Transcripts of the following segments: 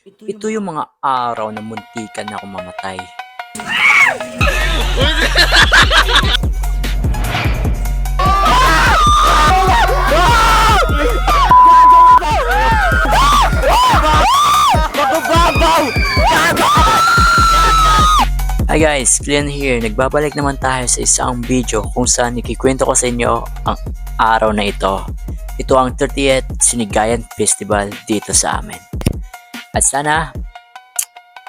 Ito yung mga araw na muntikan na akong mamatay. Hi guys, Glenn here. Nagbabalik naman tayo sa isang video kung saan ikikwento ko sa inyo ang araw na ito. Ito ang 30th Sinigayan Festival dito sa amin. At sana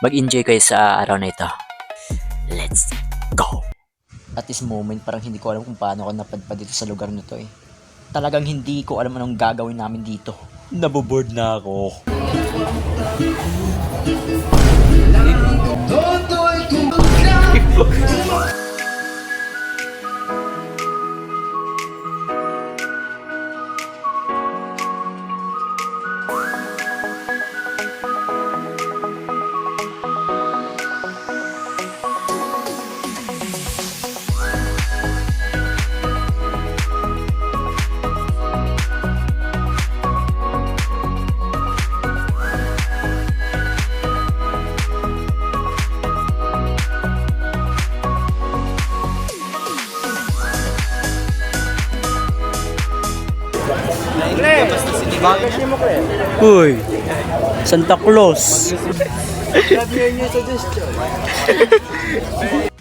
mag-enjoy kayo sa araw na ito. Let's go! At this moment, parang hindi ko alam kung paano ako napadpad dito sa lugar na to eh. Talagang hindi ko alam anong gagawin namin dito. Naboboard na ako. Uy, Santa Claus.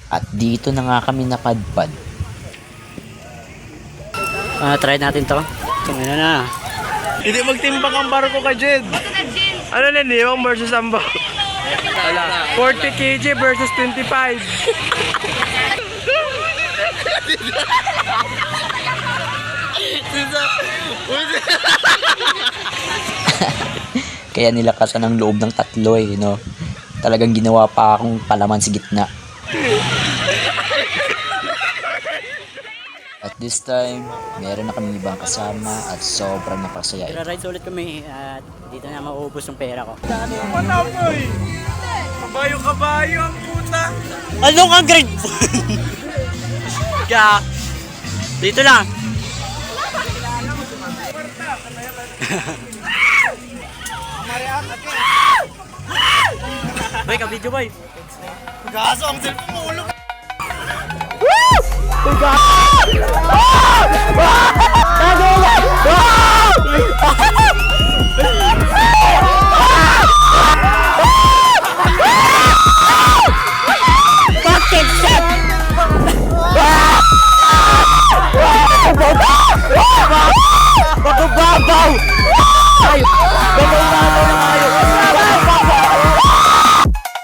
At dito na nga kami napadpad. Try natin to. Tumina na. Hindi magtimbang ang barko ka, Jed. Ano na, limang versus ang barko? 40 kg versus 25. Kaya nilakasan ang loob ng tatlo eh, no? Talagang ginawa pa akong palaman sa gitna. At this time, meron na kami ibang kasama at sobrang napasaya. Rides ulit kami at dito na mauubos yung pera ko. Matamoy! Kabayo-kabayo ang puta! Anong ang grade? Kaya, dito lang. Boy, ka-video boy. Gaso ang cellphone mo ulo!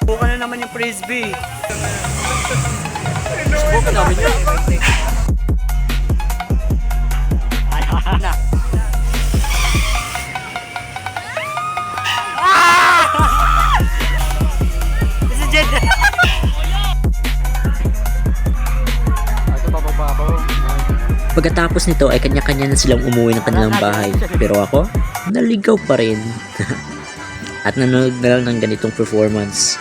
Bukan na naman yung frisbee. Bukan namin yun. Na. This is Jed. Pagkatapos nito ay kanya-kanya na silang umuwi ng kanilang bahay. Pero ako, naligaw pa rin. At nanonood na lang ng ganitong performance.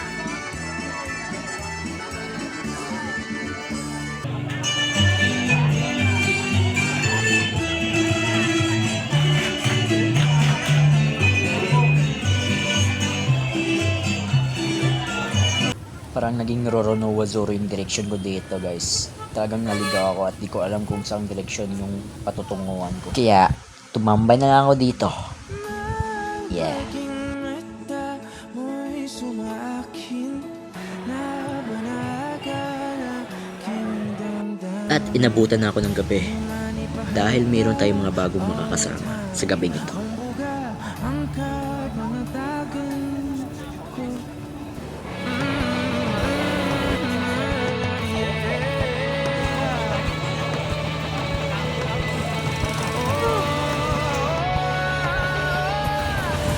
Parang naging Rorono Wazoro yung direction ko dito guys. Talagang naligaw ako at di ko alam kung saan direction yung patutunguhan ko. Kaya tumambay na lang ako dito. Yeah. At inabutan na ako ng gabi. Dahil mayroon tayong mga bagong makakasama sa gabing ito.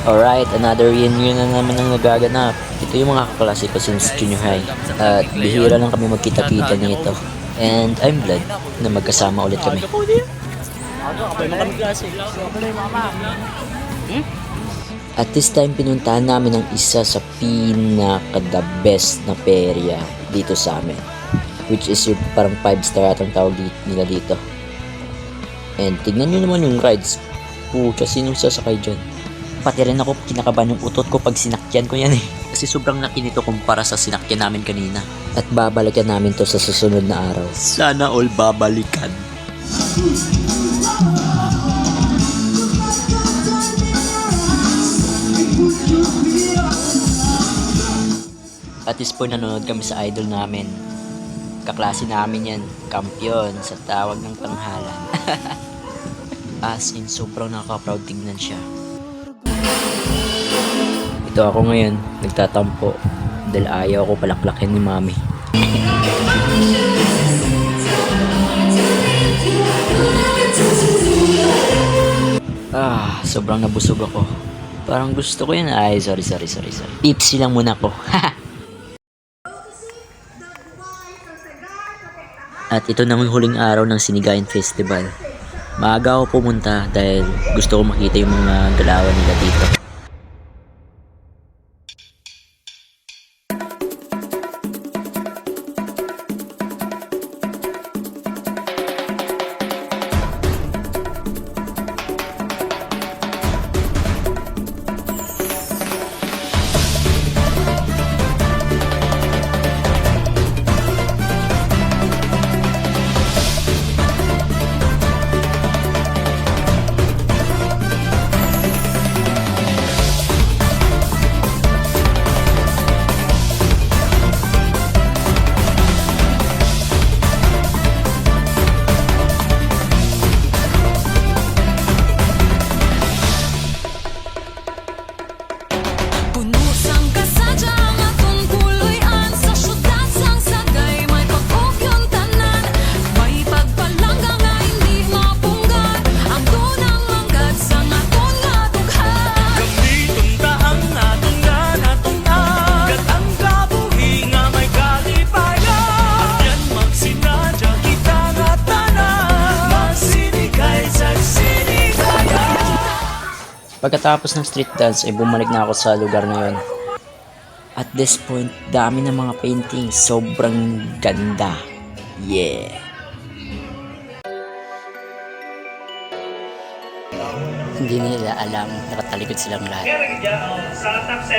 Alright, another reunion na naman ang nagaganap. Ito yung mga kaklase ko since junior high. At bihira lang kami magkita-kita nito. And I'm glad na magkasama ulit kami. At this time, pinuntahan namin ang isa sa pinaka-the best na perya dito sa amin. Which is yung parang 5-star atong tawag nila dito. And tignan nyo naman yung rides. Pucha, sinong sasakay dyan? pati rin ako kinakabahan yung utot ko pag sinakyan ko yan eh. Kasi sobrang laki nito kumpara sa sinakyan namin kanina. At babalikan namin to sa susunod na araw. Sana all babalikan. At this point, nanonood kami sa idol namin. Kaklase namin yan. Kampiyon sa tawag ng tanghalan. As in, sobrang nakaka-proud tignan siya. Ito ako ngayon, nagtatampo. Dahil ayaw ko palaklakin ni mami. Sobrang nabusog ako. Parang gusto ko yun. Ay, sorry. Tipsy lang muna ko. At ito na ang huling araw ng Sinigayan Festival. Maaga ako pumunta dahil gusto ko makita yung mga galawan nila dito. Pagkatapos ng street dance ay bumalik na ako sa lugar na yon. At this point, dami ng mga paintings. Sobrang ganda. Yeah! Hindi nila alam, nakatalikod silang lahat.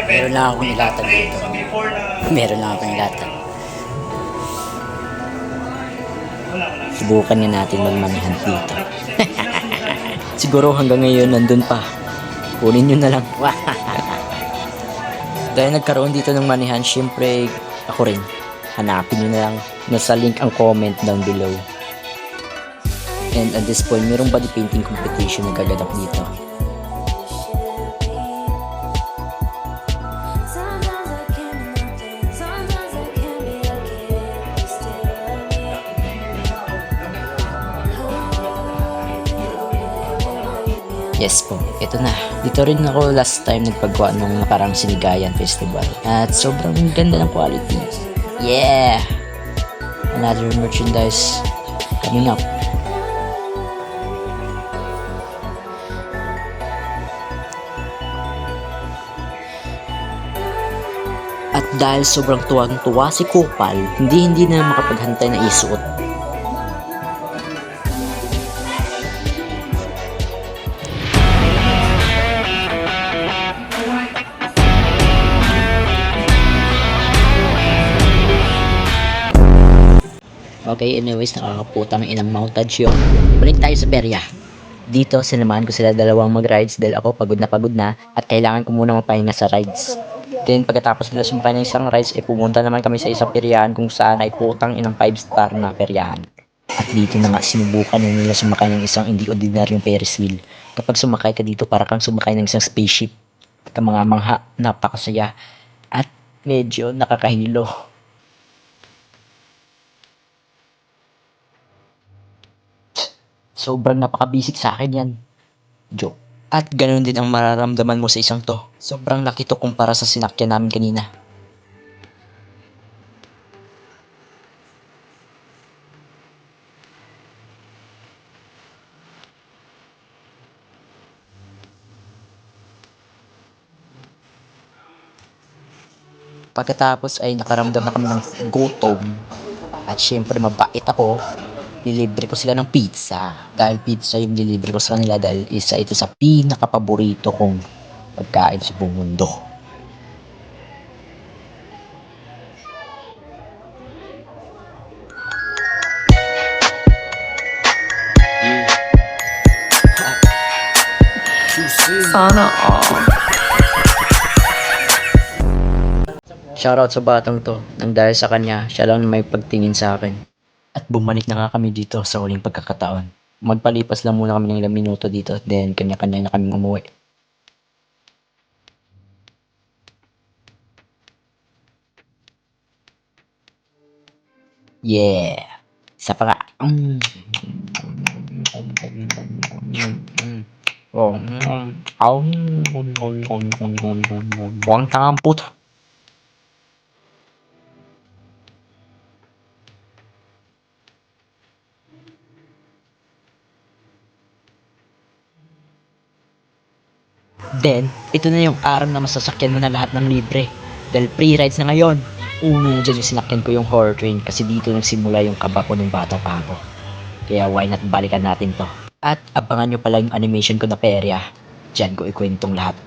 Meron lang akong ilatag dito. Meron lang akong ilatag. Subukan nga natin magmanihan dito. Siguro hanggang ngayon nandun pa. Kunin nyo na lang. Dahil nagkaroon dito ng manihan, syempre ako rin. Hanapin nyo na lang. Nasa link ang comment down below. And at this point, mayroong body painting competition na gaganap dito. Yes po, ito na. Dito rin ako last time nagpagawa nung nakarang Sinigayan Festival. At sobrang ganda ng quality. Yeah! Another merchandise coming up. At dahil sobrang tuwang-tuwa si Kupal, hindi na makapaghantay na isuot. Okay, anyways, nakakaputang inang montage yun. Balik tayo sa perya. Dito, sinamahan ko sila dalawang mag-rides dahil ako pagod na at kailangan ko muna mapahinga sa rides. Then, pagkatapos nila sumakay ng isang rides, pumunta naman kami sa isang peryahan kung saan ay putang inang 5-star na peryahan. At dito na nga, sinubukan na nila sumakay ng isang hindi ordinaryong Ferris wheel. Kapag sumakay ka dito, para kang sumakay ng isang spaceship. Mga mangha, napakasaya. At medyo nakakahilo. Sobrang napakabisik sa akin yan. Joke. At ganoon din ang mararamdaman mo sa isang to. Sobrang laki to kumpara sa sinakyan namin kanina. Pagkatapos ay nakaramdam na kami ng gutom. At syempre mabait ako. Nilibre ko sila ng pizza. Dahil pizza yung nilibre ko sa kanila dahil isa ito sa pinakapaborito kong pagkain sa buong mundo. Sana all. Shoutout sa batang to. Nang dahil sa kanya, siya lang may pagtingin sa akin. At bumalik na nga kami dito sa uling pagkakataon. Magpalipas lang muna kami ng ilang minuto dito, then kanya-kanya na kami umuwi. Yeah! Isa pa nga. Oh. Buwang tangang puto. Then, ito na yung araw na masasakyan mo na lahat ng libre. Dahil free rides na ngayon. Dyan yung sinakyan ko yung horror train kasi dito nagsimula yung kaba ko nung bata pa ako. Kaya why not balikan natin to. At abangan nyo pala yung animation ko na perya. Diyan ko ikwentong lahat.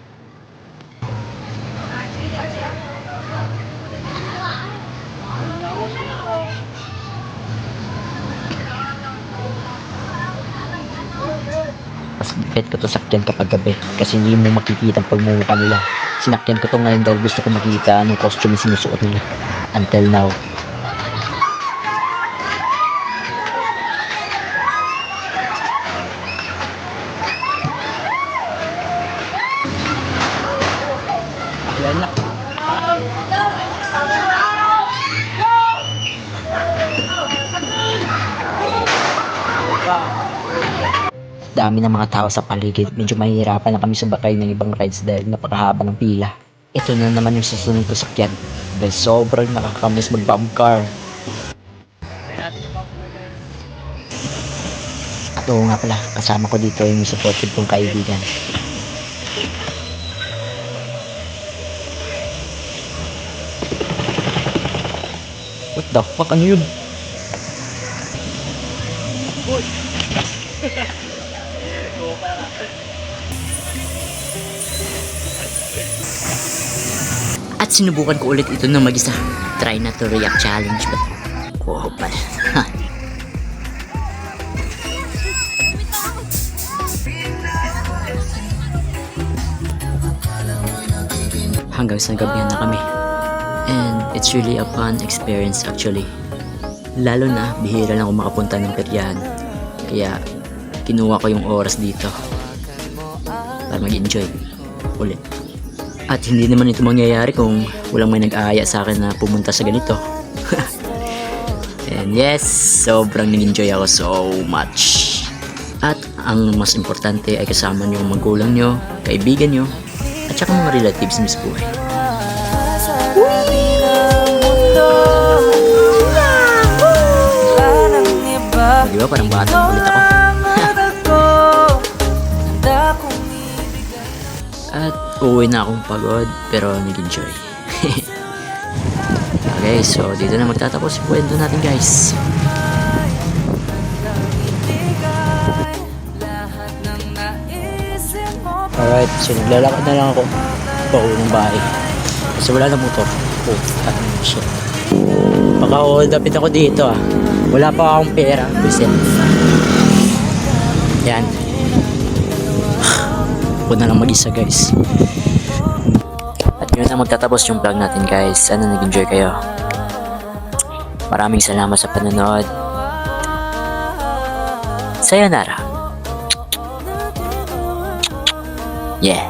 Mas bet ko to sakyan kapag gabi kasi hindi mo makikita ang pagmumukha nila. Sinakyan ko to ngayon dahil gusto ko makita anong costume yung sinusuot nila. Until now. Ayan na. Dami ng mga tao sa paligid. Medyo mahihirapan na kami sumakay ng ibang rides dahil napakahaba ng pila. Ito na naman yung susunod ko sakyan. Dahil sobrang nakakamiss mag-bump car. At oo nga pala, kasama ko dito yung supportive kong kaibigan. What the fuck? Ano yun? At sinubukan ko ulit ito ng mag-isa. Try not to react challenge but wow pala. Hanggang sa gabihan na kami. And it's really a fun experience actually. Lalo na bihira lang ako makapunta ng peryahan. Kaya kinuha ko yung oras dito para mag-enjoy ulit. At hindi naman ito mangyayari kung walang may nag-aaya sa akin na pumunta sa ganito. And yes, sobrang nag-enjoy ako so much. At ang mas importante ay kasama niyo ang magulang nyo, kaibigan nyo, at saka mga relatives mo sa buhay. Di ba parang bata ulit ako? At uwi na akong pagod pero nag-enjoy. Okay, so dito na magtatapos yung kwento natin guys. Alright, so naglalakad na lang ako pauwi ng bahay. Kasi wala na motor. Oh, shit. Baka hold upin ako dito ah. Wala pa akong pera. Listen. Yan. Ako na lang mag-isa guys. At yun na magtatapos yung vlog natin guys. Sana nag-enjoy kayo. Maraming salamat sa panonood. Sayonara. Yeah.